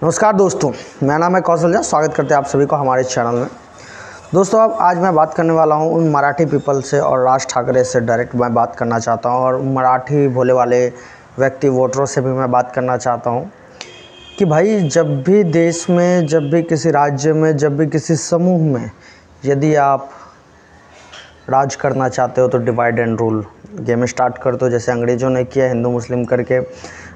नमस्कार दोस्तों, मेरा नाम है कौशल झा। स्वागत करते हैं आप सभी को हमारे चैनल में। दोस्तों, अब आज मैं बात करने वाला हूं उन मराठी पीपल से और राज ठाकरे से डायरेक्ट मैं बात करना चाहता हूं, और मराठी भोले वाले व्यक्ति वोटरों से भी मैं बात करना चाहता हूं कि भाई, जब भी देश में, जब भी किसी राज्य में, जब भी किसी समूह में यदि आप राज करना चाहते हो तो divide and rule game start कर दो। जैसे अंग्रेज़ों ने किया हिंदू मुस्लिम करके,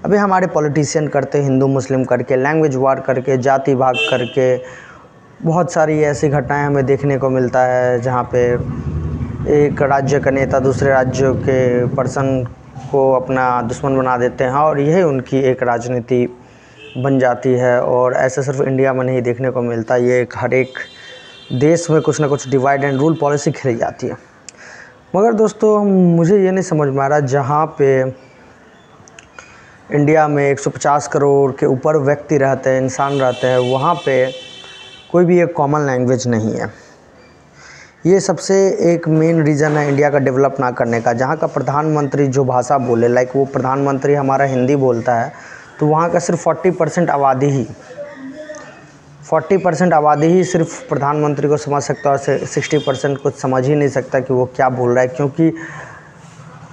अभी हमारे पॉलिटिशियन करते हिंदू मुस्लिम करके, लैंग्वेज वार करके, जाति भाग करके। बहुत सारी ऐसी घटनाएं हमें देखने को मिलता है जहां पे एक राज्य का नेता दूसरे राज्यों के पर्सन को अपना दुश्मन बना देते हैं, और यही उनकी एक राजनीति बन जाती है। और ऐसे सिर्फ इंडिया में नहीं देखने को मिलता, ये हर एक देश में कुछ ना कुछ डिवाइड एंड रूल पॉलिसी खेली जाती है। मगर दोस्तों, मुझे ये नहीं समझ में आ रहा, जहाँ पे इंडिया में 150 करोड़ के ऊपर व्यक्ति रहते हैं, इंसान रहते हैं, वहाँ पे कोई भी एक कॉमन लैंग्वेज नहीं है। ये सबसे एक मेन रीज़न है इंडिया का डेवलप ना करने का। जहाँ का प्रधानमंत्री जो भाषा बोले, लाइक वो प्रधानमंत्री हमारा हिंदी बोलता है, तो वहाँ का सिर्फ 40% आबादी ही सिर्फ प्रधानमंत्री को समझ सकता है, और 60% कुछ समझ ही नहीं सकता कि वो क्या बोल रहा है, क्योंकि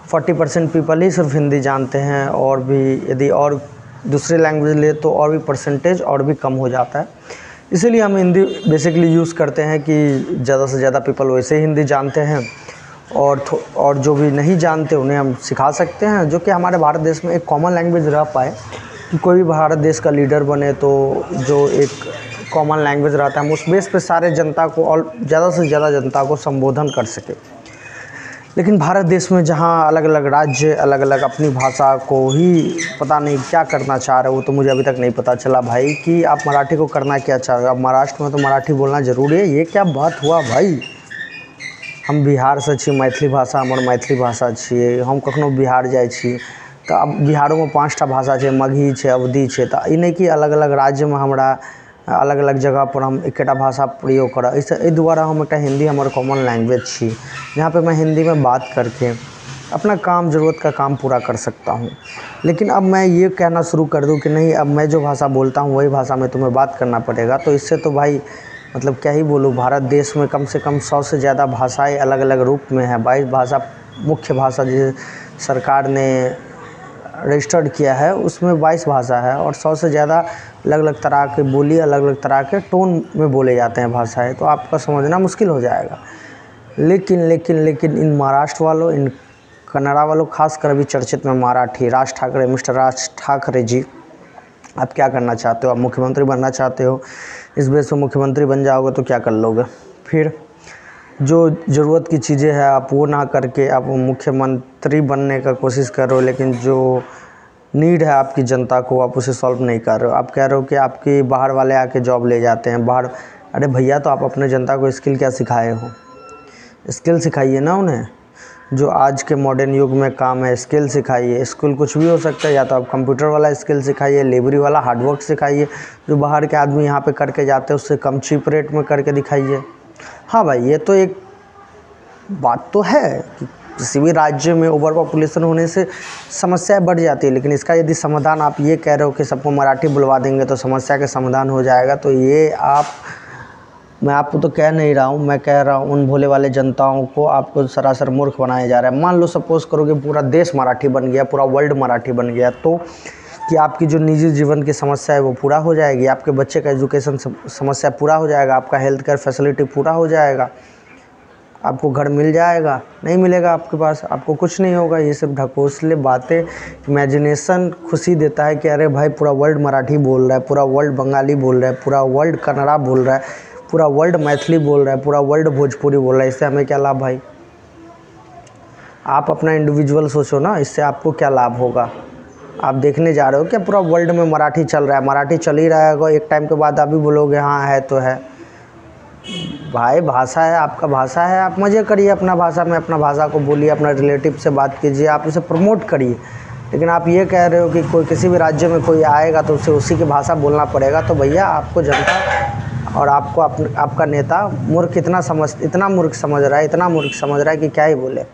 40% पीपल ही सिर्फ हिंदी जानते हैं। और भी यदि और दूसरी लैंग्वेज ले तो और भी परसेंटेज और भी कम हो जाता है। इसीलिए हम हिंदी बेसिकली यूज़ करते हैं कि ज़्यादा से ज़्यादा पीपल वैसे ही हिंदी जानते हैं, और जो भी नहीं जानते उन्हें हम सिखा सकते हैं, जो कि हमारे भारत देश में एक कॉमन लैंग्वेज रह पाए कि कोई भी भारत देश का लीडर बने तो जो एक कॉमन लैंग्वेज रहता है, हम उस बेस पे सारे जनता को और ज़्यादा से ज़्यादा जनता को संबोधन कर सके। लेकिन भारत देश में जहाँ अलग अलग राज्य अलग अलग अपनी भाषा को ही पता नहीं क्या करना चाह रहे हो, तो मुझे अभी तक नहीं पता चला भाई कि आप मराठी को करना क्या चाह रहे हो। अब महाराष्ट्र में तो मराठी बोलना ज़रूरी है, ये क्या बात हुआ भाई। हम बिहार से छी, मैथिली भाषा हमर मैथिली भाषा छिए। हम कखनो बिहार जाइ छी तो अब बिहारों में 5टा भाषा है, मगही है, अवधी है। तो ई नहीं कि अलग अलग राज्य में हमरा अलग अलग जगह पर हम एकेटा भाषा प्रयोग करब। एहि दुआरे हम एक हिंदी हमर कॉमन लैंग्वेज छी, जहाँ पे मैं हिंदी में बात करके अपना काम, ज़रूरत का काम पूरा कर सकता हूँ। लेकिन अब मैं ये कहना शुरू कर दूँ कि नहीं, अब मैं जो भाषा बोलता हूँ वही भाषा में तुम्हें बात करना पड़ेगा, तो इससे तो भाई मतलब क्या ही बोलूँ। भारत देश में कम से कम 100 से ज़्यादा भाषाएँ अलग अलग रूप में है। 22 भाषा मुख्य भाषा जिसे सरकार ने रजिस्टर्ड किया है, उसमें 22 भाषा है, और 100 से ज़्यादा अलग अलग तरह के बोली, अलग अलग तरह के टोन में बोले जाते हैं भाषाएं, तो आपका समझना मुश्किल हो जाएगा। लेकिन इन महाराष्ट्र वालों, इन कन्नड़ा वालों, खासकर अभी चर्चित में मराठी राज ठाकरे, मिस्टर राज ठाकरे जी, आप क्या करना चाहते हो? आप मुख्यमंत्री बनना चाहते हो? इस बेस पर मुख्यमंत्री बन जाओगे तो क्या कर लोगे? फिर जो ज़रूरत की चीज़ें हैं आप वो ना करके आप मुख्यमंत्री बनने का कोशिश कर रहे हो, लेकिन जो नीड है आपकी जनता को आप उसे सॉल्व नहीं कर रहे हो। आप कह रहे हो कि आपके बाहर वाले आके जॉब ले जाते हैं बाहर। अरे भैया, तो आप अपने जनता को स्किल क्या सिखाए हो? स्किल सिखाइए ना उन्हें, जो आज के मॉडर्न युग में काम है। स्किल सिखाइए। स्किल कुछ भी हो सकता है, या तो आप कंप्यूटर वाला स्किल सिखाइए, लेबरी वाला हार्डवर्क सिखाइए, जो बाहर के आदमी यहाँ पे करके जाते हैं उससे कम चीप रेट में करके दिखाइए। हाँ भाई, ये तो एक बात तो है कि किसी भी राज्य में ओवर पॉपुलेशन होने से समस्याएं बढ़ जाती है, लेकिन इसका यदि समाधान आप ये कह रहे हो कि सबको मराठी बुलवा देंगे तो समस्या का समाधान हो जाएगा, तो ये मैं आपको तो कह नहीं रहा हूँ, मैं कह रहा हूँ उन भोले वाले जनताओं को आपको सरासर मूर्ख बनाया जा रहा है। मान लो सपोज़ करो कि पूरा देश मराठी बन गया, पूरा वर्ल्ड मराठी बन गया, तो कि आपकी जो निजी जीवन की समस्या है वो पूरा हो जाएगी, आपके बच्चे का एजुकेशन समस्या पूरा हो जाएगा, आपका हेल्थ केयर फैसिलिटी पूरा हो जाएगा, आपको घर मिल जाएगा? नहीं मिलेगा आपके पास, आपको कुछ नहीं होगा। ये सब ढकोसले बातें, इमेजिनेशन खुशी देता है कि अरे भाई पूरा वर्ल्ड मराठी बोल रहा है, पूरा वर्ल्ड बंगाली बोल रहा है, पूरा वर्ल्ड कन्नड़ा बोल रहा है, पूरा वर्ल्ड मैथिली बोल रहा है, पूरा वर्ल्ड भोजपुरी बोल रहा है। इससे हमें क्या लाभ भाई? आप अपना इंडिविजुअल सोचो ना, इससे आपको क्या लाभ होगा? आप देखने जा रहे हो क्या पूरा वर्ल्ड में मराठी चल रहा है? मराठी चल ही रहा है, एक टाइम के बाद आप भी बोलोगे हाँ है तो है। भाई भाषा है, आपका भाषा है, आप मज़े करिए अपना भाषा में, अपना भाषा को बोलिए, अपना रिलेटिव से बात कीजिए, आप उसे प्रमोट करिए। लेकिन आप ये कह रहे हो कि कोई किसी भी राज्य में कोई आएगा तो उसे उसी की भाषा बोलना पड़ेगा, तो भैया आपको जनता और आपको आपका नेता मूर्ख इतना मूर्ख समझ रहा है कि क्या ही बोले।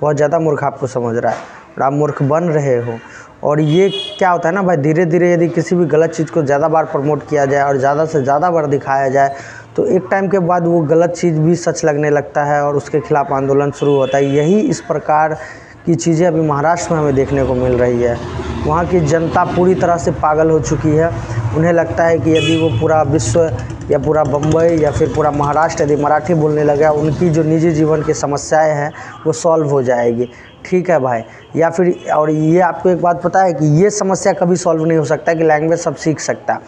बहुत ज़्यादा मूर्ख आपको समझ रहा है, और आप मूर्ख बन रहे हो। और ये क्या होता है ना भाई, धीरे धीरे यदि किसी भी गलत चीज़ को ज़्यादा बार प्रमोट किया जाए और ज़्यादा से ज़्यादा बार दिखाया जाए तो एक टाइम के बाद वो गलत चीज़ भी सच लगने लगता है और उसके खिलाफ आंदोलन शुरू होता है। यही इस प्रकार की चीज़ें अभी महाराष्ट्र में हमें देखने को मिल रही है। वहाँ की जनता पूरी तरह से पागल हो चुकी है। उन्हें लगता है कि यदि वो पूरा विश्व या पूरा बम्बई या फिर पूरा महाराष्ट्र यदि मराठी बोलने लगा, उनकी जो निजी जीवन की समस्याएं हैं वो सॉल्व हो जाएगी। ठीक है भाई। या फिर और ये आपको एक बात पता है कि ये समस्या कभी सॉल्व नहीं हो सकता कि लैंग्वेज सब सीख सकता,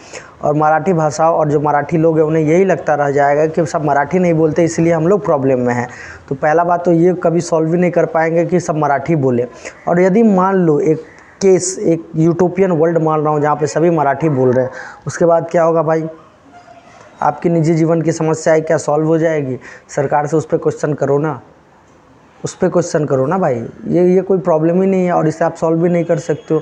और मराठी भाषा और जो मराठी लोग हैं उन्हें यही लगता रह जाएगा कि सब मराठी नहीं बोलते इसलिए हम लोग प्रॉब्लम में हैं। तो पहला बात तो ये कभी सॉल्व भी नहीं कर पाएंगे कि सब मराठी बोले। और यदि मान लो एक केस, एक यूटोपियन वर्ल्ड मान रहा हूँ जहाँ पे सभी मराठी बोल रहे हैं, उसके बाद क्या होगा भाई? आपकी निजी जीवन की समस्याएं क्या सॉल्व हो जाएगी? सरकार से उस पर क्वेश्चन करो ना, उस पर क्वेश्चन करो ना भाई। ये कोई प्रॉब्लम ही नहीं है और इसे आप सॉल्व भी नहीं कर सकते हो।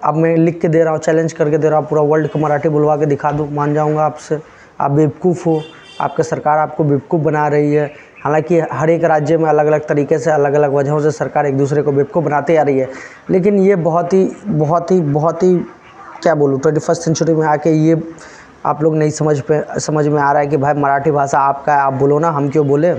अब मैं लिख के दे रहा हूँ, चैलेंज करके दे रहा हूँ, पूरा वर्ल्ड को मराठी बुलवा के दिखा दूँ, मान जाऊँगा आपसे। आप बेवकूफ़ हो, आपकी सरकार आपको बेवकूफ़ बना रही है। हालांकि हर एक राज्य में अलग अलग तरीके से, अलग अलग वजहों से सरकार एक दूसरे को बेवकूफ़ बनाती आ रही है, लेकिन ये बहुत ही क्या बोलूँ, 21st सेंचुरी में आके ये आप लोग नहीं समझ में आ रहा है कि भाई मराठी भाषा आपका है, आप बोलो ना, हम क्यों बोले?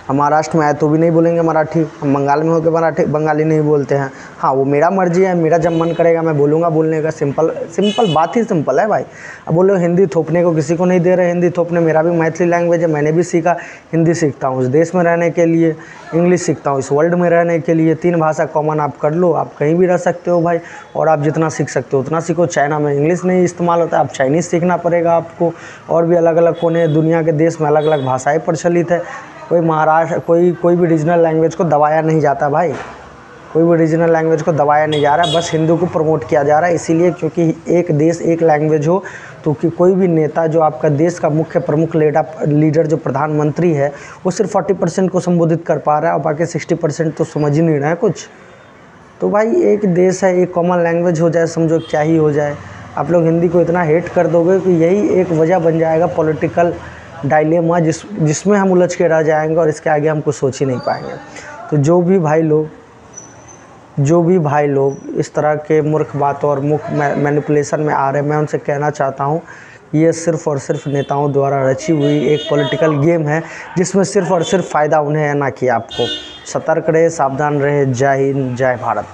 हम महाराष्ट्र में आए तो भी नहीं बोलेंगे मराठी, हम बंगाल में होकर मराठी बंगाली नहीं बोलते हैं। हाँ, वो मेरा मर्जी है, मेरा जब मन करेगा मैं बोलूँगा बोलने का। सिंपल बात ही सिंपल है भाई। अब बोलो हिंदी थोपने को किसी को नहीं दे रहे, हिंदी थोपने, मेरा भी मैथिली लैंग्वेज है, मैंने भी सीखा, हिंदी सीखता हूँ इस देश में रहने के लिए, इंग्लिश सीखता हूँ इस वर्ल्ड में रहने के लिए। 3 भाषा कॉमन आप कर लो, आप कहीं भी रह सकते हो भाई, और आप जितना सीख सकते हो उतना सीखो। चाइना में इंग्लिश नहीं इस्तेमाल होता है, आप चाइनीज़ सीखना पड़ेगा आपको। और भी अलग अलग कोने दुनिया के देश में अलग अलग भाषाएँ प्रचलित है। कोई भी रीजनल लैंग्वेज को दबाया नहीं जाता भाई, कोई भी रीजनल लैंग्वेज को दबाया नहीं जा रहा, बस हिंदू को प्रमोट किया जा रहा है। इसीलिए क्योंकि एक देश एक लैंग्वेज हो तो कि कोई भी नेता जो आपका देश का मुख्य प्रमुख लीडर जो प्रधानमंत्री है वो सिर्फ 40% को संबोधित कर पा रहा है और बाकी 60% तो समझ ही नहीं रहा है कुछ। तो भाई एक देश है, एक कॉमन लैंग्वेज हो जाए, समझो क्या ही हो जाए। आप लोग हिंदी को इतना हेट कर दोगे कि यही एक वजह बन जाएगा पॉलिटिकल डायलेमा जिसमें हम उलझ के रह जाएंगे और इसके आगे हम कुछ सोच ही नहीं पाएंगे। तो जो भी भाई लोग इस तरह के मूर्ख बातों और मैनिपुलेशन में आ रहे हैं, मैं उनसे कहना चाहता हूँ ये सिर्फ़ और सिर्फ नेताओं द्वारा रची हुई एक पॉलिटिकल गेम है जिसमें सिर्फ़ और सिर्फ फ़ायदा उन्हें है, ना कि आपको। सतर्क रहे, सावधान रहे। जय हिंद, जय भारत।